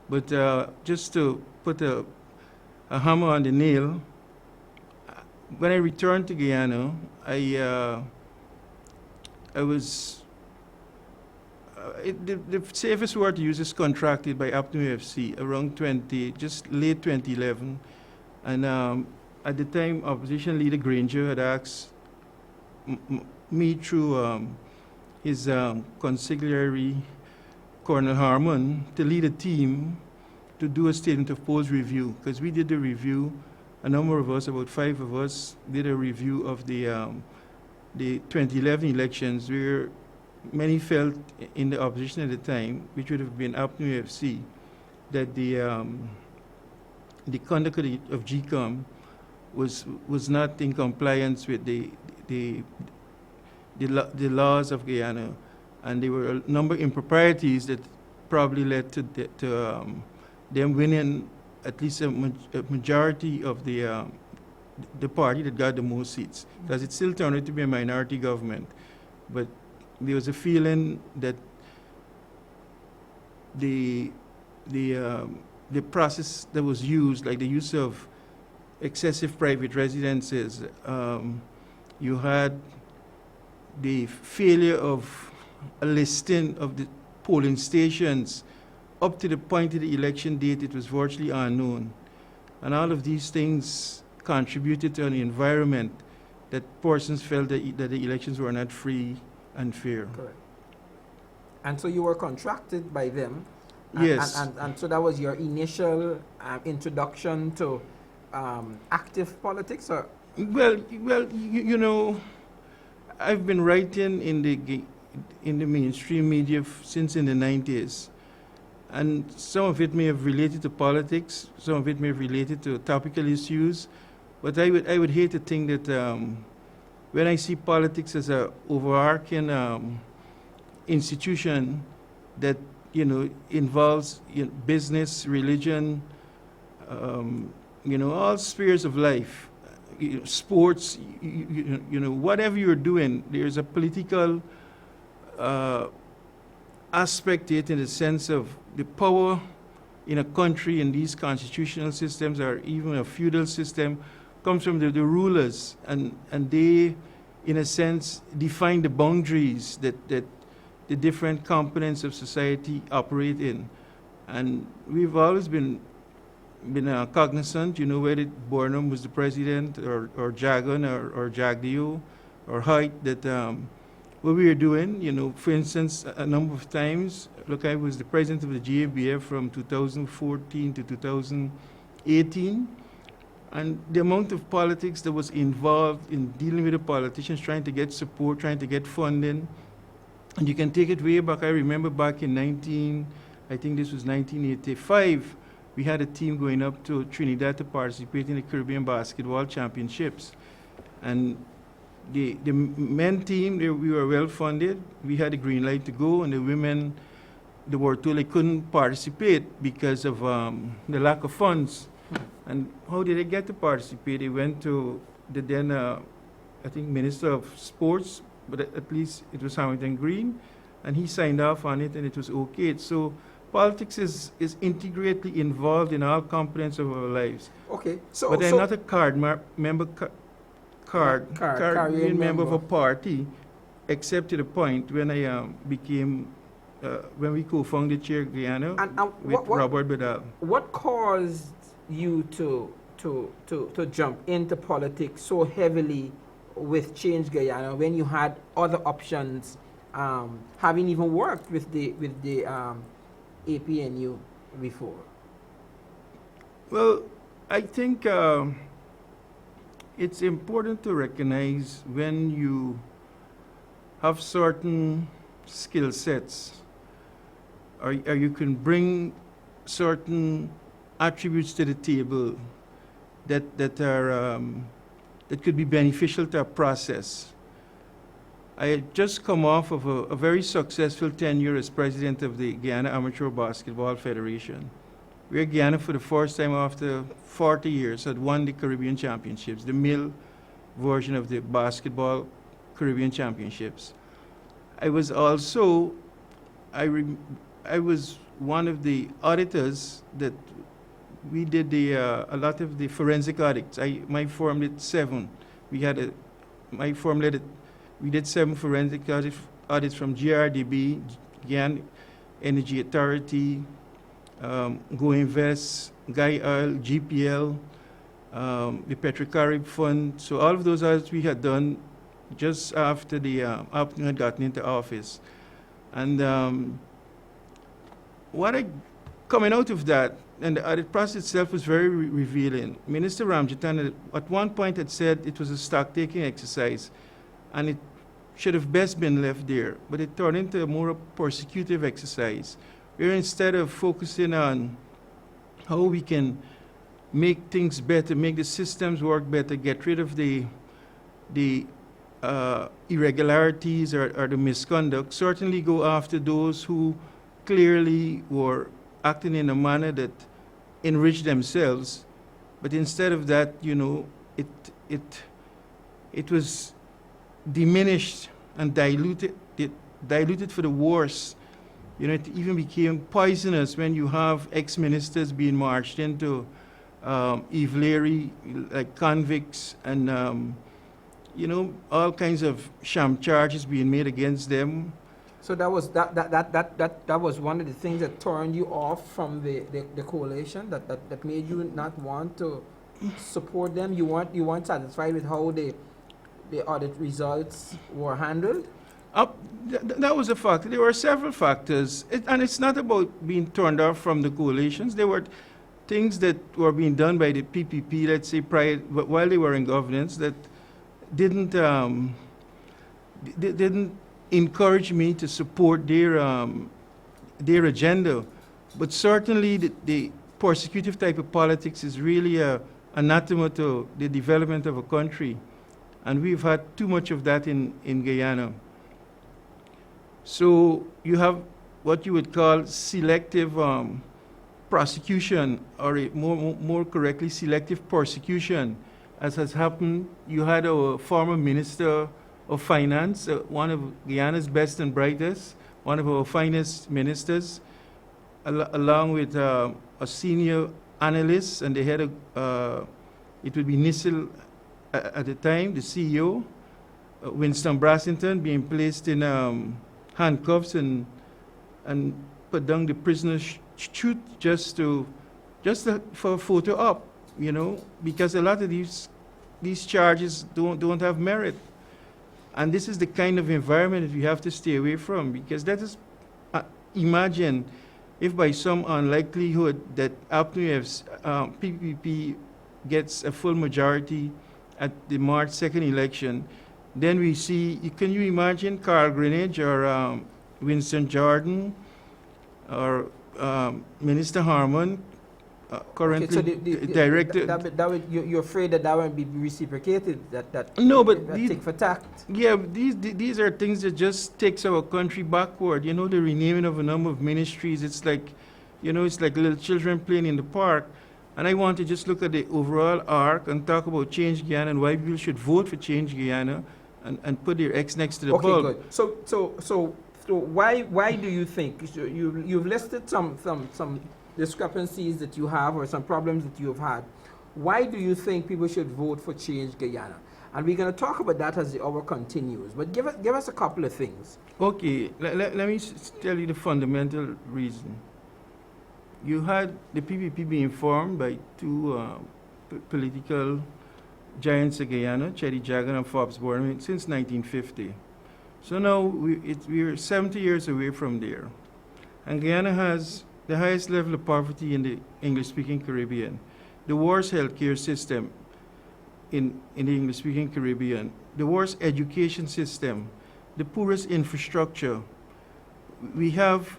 But just to put a hammer on the nail, when I returned to Guyana, I was the safest word to use is contracted by Apnu FC around just late 2011, and at the time, opposition leader Granger had asked me through his consigliere Colonel Harmon to lead a team to do a statement of polls review, because we did the review. A number of us, about 5 of us, did a review of the 2011 elections, where many felt in the opposition at the time, which would have been APNU FC, that the conduct of GCOM was not in compliance with the laws of Guyana, and there were a number of improprieties that probably led to them winning at least a majority of the party that got the most seats, because it still turned out to be a minority government. But there was a feeling that the process that was used, like the use of excessive private residences, you had the failure of a listing of the polling stations. Up to the point of the election date, it was virtually unknown. And all of these things contributed to an environment that persons felt that the elections were not free and fair. Correct. And so you were contracted by them. Yes. And so that was your initial introduction to active politics? Or? Well, you know, I've been writing in the mainstream media since in the 90s. And some of it may have related to politics, some of it may have related to topical issues, but I would hate to think that when I see politics as an overarching institution that involves business, religion, all spheres of life, sports, whatever you're doing, there's a political aspect to it, in the sense of the power in a country, in these constitutional systems, or even a feudal system, comes from the rulers, and they, in a sense, define the boundaries that the different components of society operate in. And we've always been cognizant, whether Burnham was the president, or Jagan, or Jagdeo, or Haidt, that what we were doing, for instance, a number of times, look, I was the president of the GABF from 2014 to 2018, and the amount of politics that was involved in dealing with the politicians, trying to get support, trying to get funding, and you can take it way back. I remember back in 1985, we had a team going up to Trinidad to participate in the Caribbean Basketball Championships, and the men team, we were well funded. We had a green light to go, and the women, they were told they couldn't participate because of the lack of funds. And how did they get to participate? They went to the then, I think, Minister of Sports, but at least it was Hamilton Green, and he signed off on it, and it was okay. So politics is intricately involved in all components of our lives. Okay. But I'm not a carrying member of a party, except to the point when I became, when we co-founded Cheer Guyana with Robert Bedell. What caused you to jump into politics so heavily with Change Guyana when you had other options, having even worked with the APNU before? Well, I think it's important to recognize when you have certain skill sets, or you can bring certain attributes to the table that could be beneficial to a process. I had just come off of a very successful tenure as president of the Guyana Amateur Basketball Federation, where Guyana, for the first time after 40 years, had won the Caribbean Championships, the male version of the basketball Caribbean Championships. I was also, I was one of the auditors that we did a lot of the forensic audits. My firm did 7. My firm led it. We did 7 forensic audits from GRDB, Guyana Energy Authority, Go Invest, Guy Oil, GPL, the Petrocarib Fund. So all of those audits we had done just after the Apnu had gotten into office. And coming out of that, and the audit process itself was very revealing. Minister Ramjatan at one point had said it was a stock-taking exercise, and it should have best been left there, but it turned into a more persecutive exercise, where instead of focusing on how we can make things better, make the systems work better, get rid of the irregularities or the misconduct, certainly go after those who clearly were acting in a manner that enriched themselves. But instead of that, it was diminished and diluted for the worse. It even became poisonous when you have ex-ministers being marched into Eve Leary, like convicts, and all kinds of sham charges being made against them. So that was one of the things that turned you off from the coalition, that made you not want to support them. You weren't satisfied with how the audit results were handled? That was a factor. There were several factors, and it's not about being turned off from the coalitions. There were things that were being done by the PPP, let's say, while they were in governance, that didn't encourage me to support their agenda. But certainly the persecutive type of politics is really anathema to the development of a country. And we've had too much of that in Guyana. So you have what you would call selective prosecution, or more correctly, selective persecution, as has happened. You had a former minister of finance, one of Guyana's best and brightest, one of our finest ministers, along with a senior analyst, and they had it would be Nissel at the time, the CEO, Winston Brassington, being placed in handcuffs and put down the prisoner's chute just for a photo op, because a lot of these charges don't have merit. And this is the kind of environment that we have to stay away from, because that is, imagine if by some unlikelihood that APNU's PPP gets a full majority at the March 2nd election, then we see, can you imagine Carl Greenidge or Winston Jordan or Minister Harmon, currently director? You're afraid that won't be reciprocated? No, but tick for tack? Yeah, these are things that just takes our country backward. The renaming of a number of ministries, it's like, it's like little children playing in the park. And I want to just look at the overall arc and talk about Change Guyana and why people should vote for Change Guyana and put their X next to the bulb. Okay, good. So why do you think, you've listed some discrepancies that you have, or some problems that you have had. Why do you think people should vote for Change Guyana? And we're going to talk about that as the hour continues. But give us a couple of things. Okay, let me tell you the fundamental reason. You had the PPP being formed by two political giants of Guyana, Cheddi Jagan and Forbes Bournemouth, since 1950. So now we're 70 years away from there. And Guyana has the highest level of poverty in the English-speaking Caribbean, the worst healthcare system in the English-speaking Caribbean, the worst education system, the poorest infrastructure. We have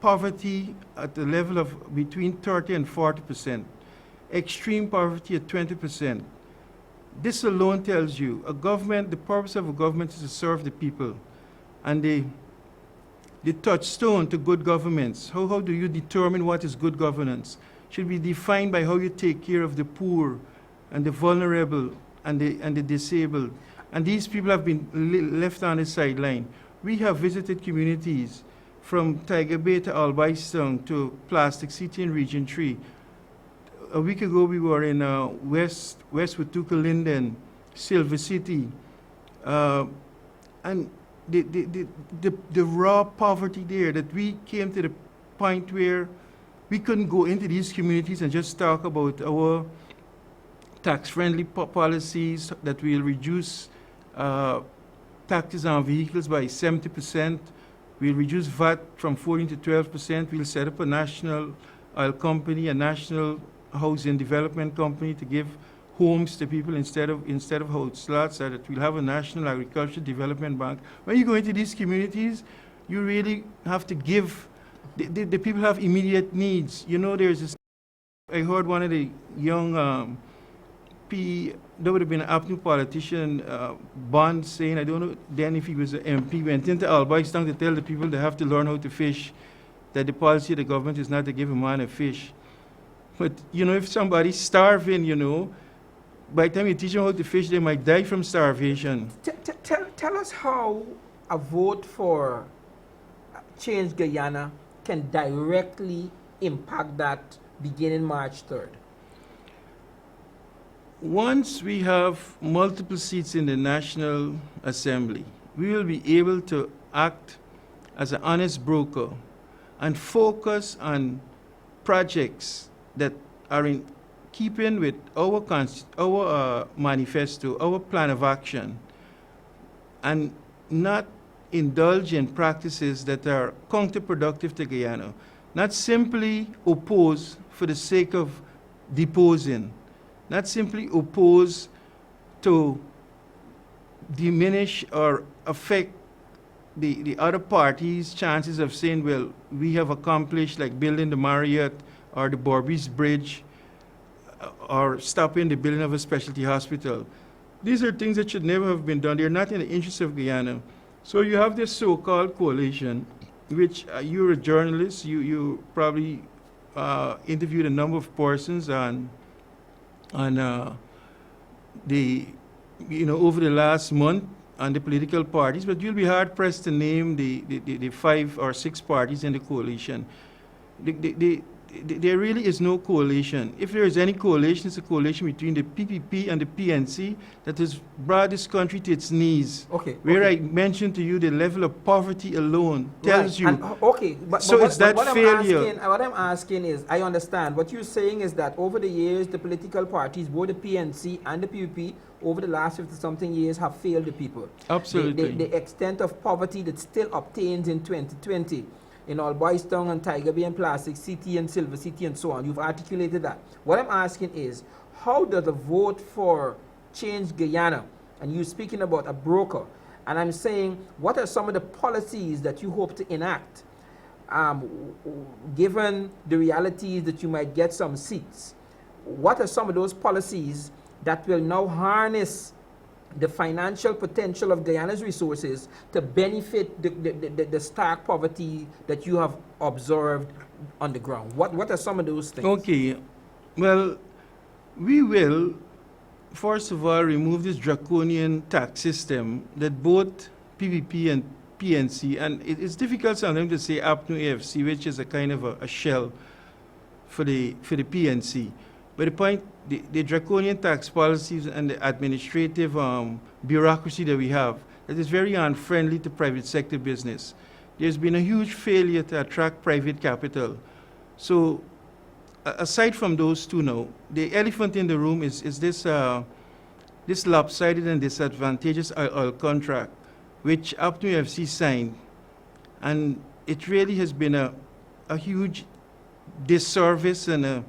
poverty at the level of between 30 and 40%, extreme poverty at 20%. This alone tells you a government, the purpose of a government is to serve the people. And the touchstone to good governments, how do you determine what is good governance? Should be defined by how you take care of the poor and the vulnerable and the disabled. And these people have been left on the sideline. We have visited communities from Tiger Bay to Albaiston to Plastic City in Region 3. A week ago, we were in West Watuka, Linden, Silver City, and the raw poverty there, that we came to the point where we couldn't go into these communities and just talk about our tax-friendly policies that will reduce taxes on vehicles by 70%. We'll reduce VAT from 14 to 12%. We'll set up a national oil company, a national housing development company to give homes to people instead of house lots, so that we'll have a national agricultural development bank. When you go into these communities, you really have to give. The people have immediate needs. You know, there's this. I heard one of the young there would have been an Apnu politician, Bond, saying, I don't know then if he was an MP, went into Albaiston to tell the people they have to learn how to fish, that the policy of the government is not to give a man a fish. But, you know, if somebody's starving, you know, by the time you teach them how to fish, they might die from starvation. Tell us how a vote for Change Guyana can directly impact that beginning March 3rd. Once we have multiple seats in the National Assembly, we will be able to act as an honest broker and focus on projects that are in keeping with our manifesto, our plan of action, and not indulge in practices that are counterproductive to Guyana. Not simply oppose for the sake of deposing, not simply oppose to diminish or affect the other party's chances of saying, well, we have accomplished, like building the Marriott or the Borbies Bridge, or stopping the building of a specialty hospital. These are things that should never have been done. They're not in the interest of Guyana. So you have this so-called coalition, which you're a journalist, you probably interviewed a number of persons on the, you know, over the last month on the political parties, but you'll be hard-pressed to name the 5 or 6 parties in the coalition. There really is no coalition. If there is any coalition, it's a coalition between the PPP and the PNC that has brought this country to its knees. Okay. Where I mentioned to you the level of poverty alone tells you. And, okay, but So but it's that failure. What I'm asking is, I understand. What you're saying is that over the years, the political parties, both the PNC and the PPP, over the last 50-something years, have failed the people. Absolutely. The extent of poverty that still obtains in 2020 in Albaiston and Tiger Bay and Plastic City and Silver City and so on. You've articulated that. What I'm asking is, how does the vote for Change Guyana, and you're speaking about a broker, and I'm saying, what are some of the policies that you hope to enact, given the realities that you might get some seats? What are some of those policies that will now harness the financial potential of Guyana's resources to benefit the stark poverty that you have observed on the ground? What are some of those things? Okay. Well, we will, first of all, remove this draconian tax system that both PPP and PNC, and it's difficult sometimes to say APNU AFC, which is a kind of a shell for the PNC. But the point, the draconian tax policies and the administrative bureaucracy that we have, that is very unfriendly to private sector business. There's been a huge failure to attract private capital. So aside from those two now, the elephant in the room is this lopsided and disadvantageous oil contract, which APNU FC signed. And it really has been a huge disservice and a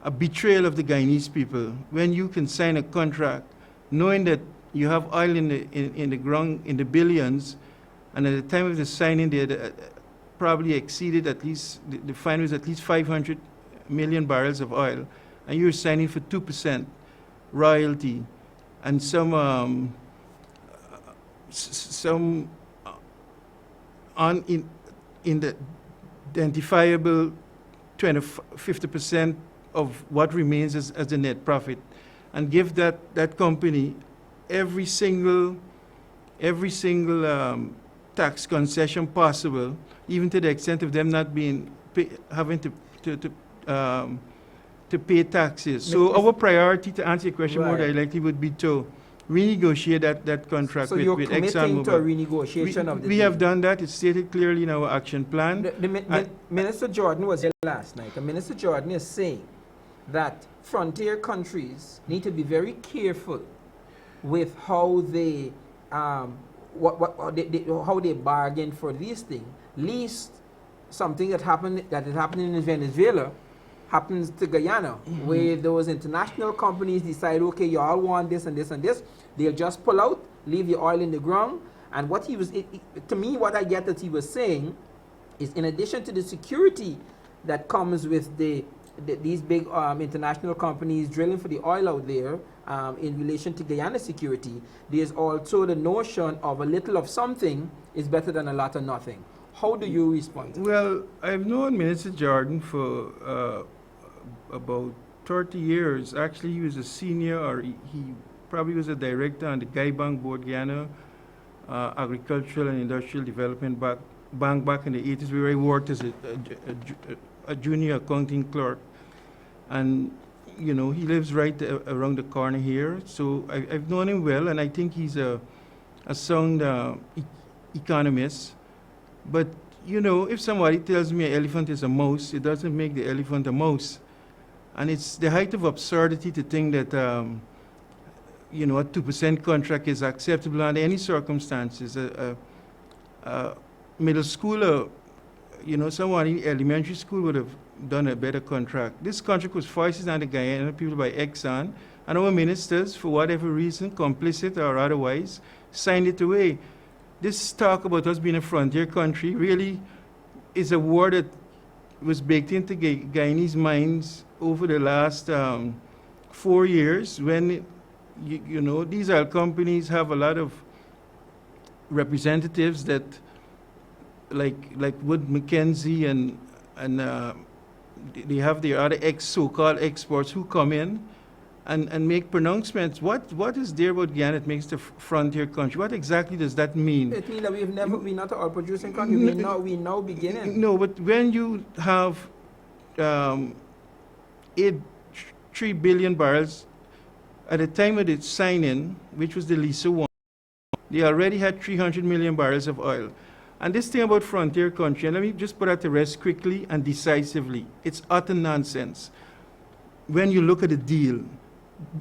betrayal of the Guyanese people when you can sign a contract knowing that you have oil in the ground in the billions, and at the time of the signing they had probably exceeded at least, the fine was at least 500 million barrels of oil, and you're signing for 2% royalty and some in the identifiable 50% of what remains as the net profit, and give that company every single tax concession possible even to the extent of them not being having to pay taxes. So Mr. our priority, to answer your question more Right. directly, would be to renegotiate that contract So with, you're with committing to a ExxonMobil. renegotiation of the We deal. have done that. It's stated clearly in our action plan. Minister Jordan was here last night, and Minister Jordan is saying that frontier countries need to be very careful with how they how they bargain for these things. Least something that is happening in Venezuela happens to Guyana, where those international companies decide, okay, you all want this and this and this, they'll just pull out, leave the oil in the ground. And what he was, to me, what I get that he was saying is, in addition to the security that comes with these big international companies drilling for the oil out there, in relation to Guyana security, there's also the notion of a little of something is better than a lot of nothing. How do you respond to that? Well, I've known Minister Jordan for about 30 years. Actually, he was a senior, or he probably was a director on the Gaibang Board Guyana Agricultural and Industrial Development Bank back in the 80s, where I worked as a junior accounting clerk. And, you know, he lives right around the corner here. So I've known him well, and I think he's a sound economist. But, you know, if somebody tells me an elephant is a mouse, it doesn't make the elephant a mouse. And it's the height of absurdity to think that, you know, a 2% contract is acceptable under any circumstances. A middle schooler, you know, someone in elementary school would have done a better contract. This contract was foisted on the Guyana people by Exxon, and our ministers, for whatever reason, complicit or otherwise, signed it away. This talk about us being a frontier country really is a word that was baked into Guyanese minds over the last 4 years, when, you know, these oil companies have a lot of representatives that, like Wood Mackenzie, and they have their other so-called exports who come in and make pronouncements. What is there about Guyana that makes the frontier country? What exactly does that mean? It means that we've never been not an oil producing country. We now beginning. No, but when you have 3 billion barrels at the time of the signing, which was the Lisa one, they already had 300 million barrels of oil. And this thing about frontier country, and let me just put that to rest quickly and decisively, it's utter nonsense. When you look at the deal,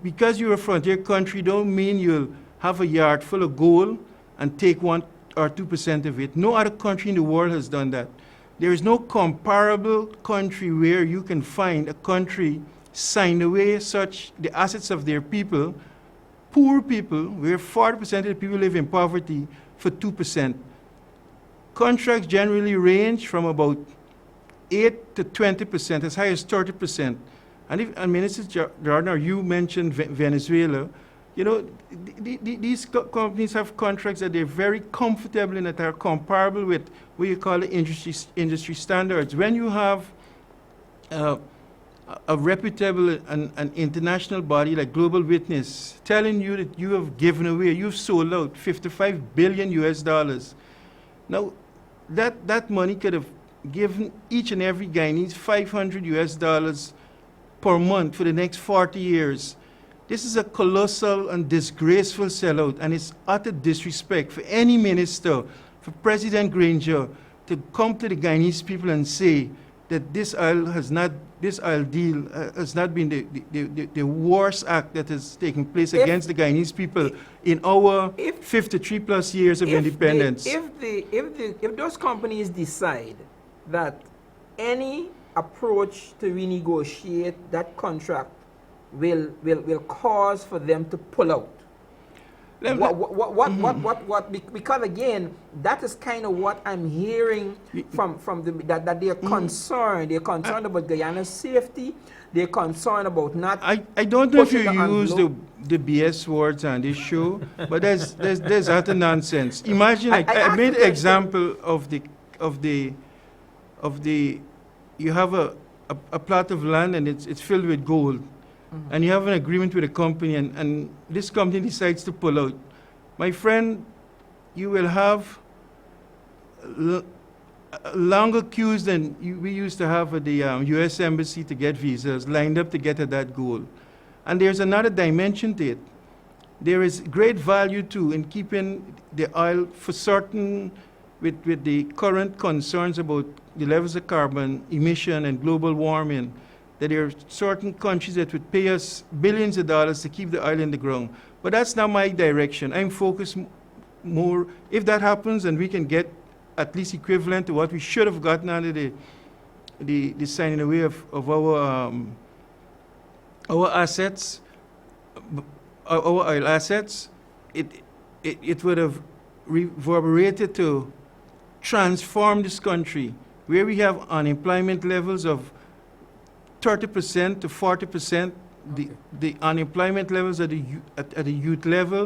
because you're a frontier country, don't mean you'll have a yard full of gold and take 1 or 2% of it. No other country in the world has done that. There is no comparable country where you can find a country sign away the assets of their people, poor people, where 40% of the people live in poverty, for 2%. Contracts generally range from about 8 to 20%, as high as 30%. And Minister Jordan, you mentioned Venezuela. You know, these companies have contracts that they're very comfortable in, that are comparable with what you call the industry standards. When you have a reputable and international body like Global Witness telling you that you have given away, you've sold out $55 billion US. Now, that money could have given each and every Guyanese $500 US per month for the next 40 years. This is a colossal and disgraceful sellout, and it's utter disrespect for any minister, for President Granger, to come to the Guyanese people and say that this oil deal has not been the worst act that has taken place against the Guyanese people in our 53 plus years of independence. If those companies decide that any approach to renegotiate that contract will cause for them to pull out. Because again, that is kind of what I'm hearing from that they are concerned. They're concerned about Guyana's safety. They're concerned about not. I don't know if you use the BS words on this show, but there's utter nonsense. Imagine I made an example of the you have a plot of land and it's filled with gold. Mm-hmm. And you have an agreement with a company, and this company decides to pull out. My friend, you will have longer queues than we used to have at the U.S. Embassy to get visas, lined up to get at that goal. And there's another dimension to it. There is great value too in keeping the oil for certain, with the current concerns about the levels of carbon emission and global warming, that there are certain countries that would pay us billions of dollars to keep the oil in the ground. But that's not my direction. I'm focused more, if that happens and we can get at least equivalent to what we should have gotten out of the signing away of our assets, our oil assets, it would have reverberated to transform this country, where we have unemployment levels of 30% to 40%, the unemployment levels at the youth level